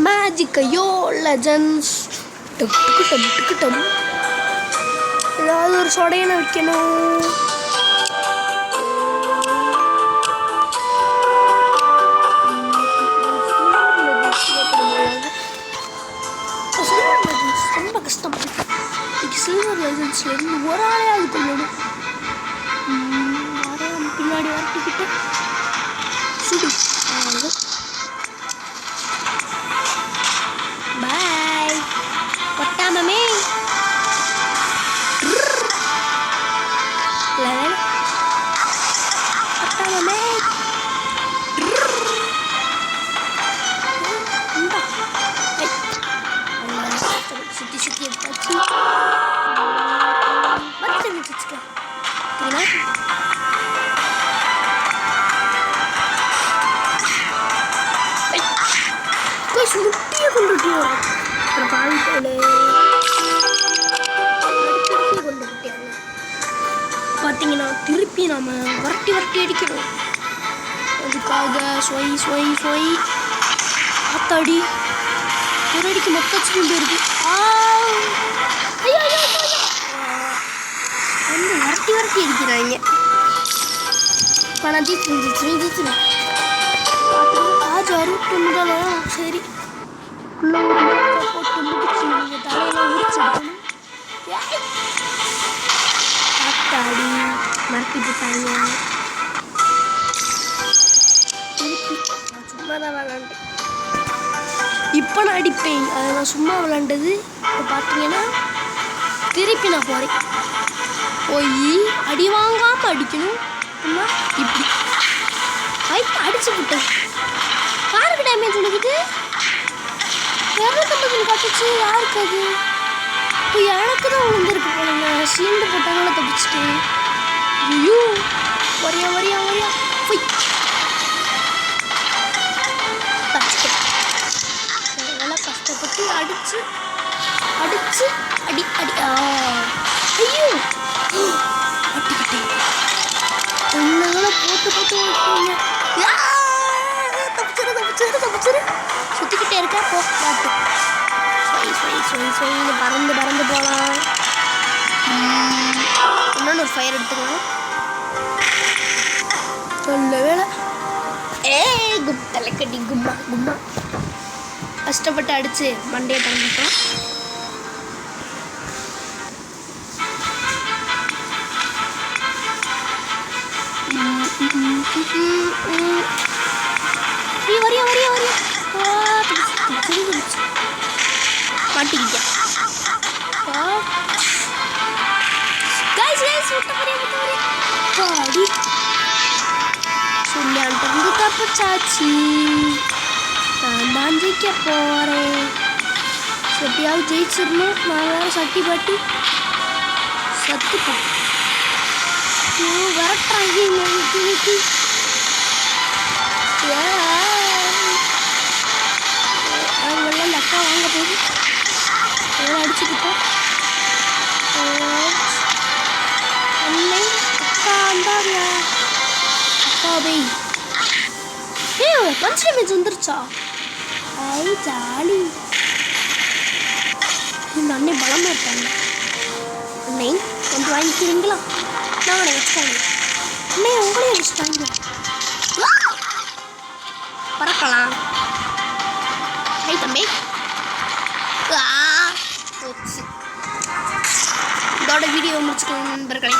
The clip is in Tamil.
மேஜிக்கையோ லெஜண்ட்ஸ் ஏதாவது ஒரு சொடையனை வைக்கணும். ரொம்ப கஷ்டப்பட்டு சில்வர் லெஜண்ட்ஸ்லேருந்து ஒரு ஆளையாவது கொள்ளணும். பின்னாடி வரட்டுக்கிட்ட சுடு. பாய் கொட்டாமே. கொட்டாமே சுற்றி சுற்றி எடுத்தாச்சு. சுட்டியை கொண்டுட்டியோ பார்த்தீங்கன்னா திருப்பி நாம் வரட்டி அடிக்கணும். அதுக்காக சொய் சொய் சொய் ஆத்தாடி ஒரு அடிக்கு மொத்தச்சு கொண்டு இருக்கு. வந்து வரட்டி அடிக்கிறாங்க. பணம் ஜெயிச்சு ஆஜ் 61 தானே. சரி உள்ள ஒரு போட்டு முடிச்சு நீங்கள் தலையெல்லாம் உரிச்சிடணும். ஆத்தாடி மறத்தி போட்டாங்க. திருப்பி நான் சும்மா தான் விளாண்டேன். இப்போ நான் அடிப்பேன். அதை நான் சும்மா விளாண்டது. இப்போ பார்த்தீங்கன்னா திருப்பி நான் போகிறேன். போய் அடி வாங்காமல் அடிக்கணும். இப்படி அடிச்சு விட்டேன். யாருக்கு டேமேஜ் உனக்குது? 250 காட்டுச்சு. யாருக்கு அது? இப்போ எனக்கு தான் விழுந்துருக்கு போலங்க. சீண்டு போட்டாங்கள தப்பிச்சுட்டு. ஐயோ வரியா போய் தப்பிச்சுட்டேன். அதெல்லாம் கஷ்டப்பட்டு அடிச்சு அடி ஐயோ அட்டிக்கிட்டேன். ஒன்றுகளை போட்டு ஓட்டுங்க. தப்பிச்சிரு சுற்றிக்கிட்டே இருக்கா. போ பாட்டு பறந்து போகலாம். இன்னொன்று ஒரு ஃபயர் எடுத்துக்கலாம். நல்ல வேலை. தலைக்கடி கும்மா கஷ்டப்பட்டு அடிச்சு மண்டையை பறந்துட்டோம். வரியா மாட்டிக்கிட்டேன். சொல்லியாண்டு தப்பிச்சாச்சு. நான் தான் ஜெயிக்க போகிறேன். எப்படியாவது ஜெயிச்சிடணும். நான் வேறு சட்டி பாட்டி சத்துப்பேன். வரட்டாங்க அவங்கெல்லாம் இந்த அக்கா வாங்க போகுது. அதெல்லாம் அடிச்சுக்கிட்டோம். அன்னை அக்கா வந்தாங்க. அக்காவை பஞ்ச் டேமேஜ் வந்துருச்சா? ஜாலி. இந்த அன்னை பலமாக இருக்காங்க. அன்னை கொஞ்சம் வாங்கிக்கிறீங்களா? நான் வச்சுட்டாங்க. அன்னை உங்களையும் வச்சுட்டாங்க. பறக்கலாம். ஹை தம்பி. இதோட வீடியோ முடிச்சுக்கலாம் நண்பர்களே.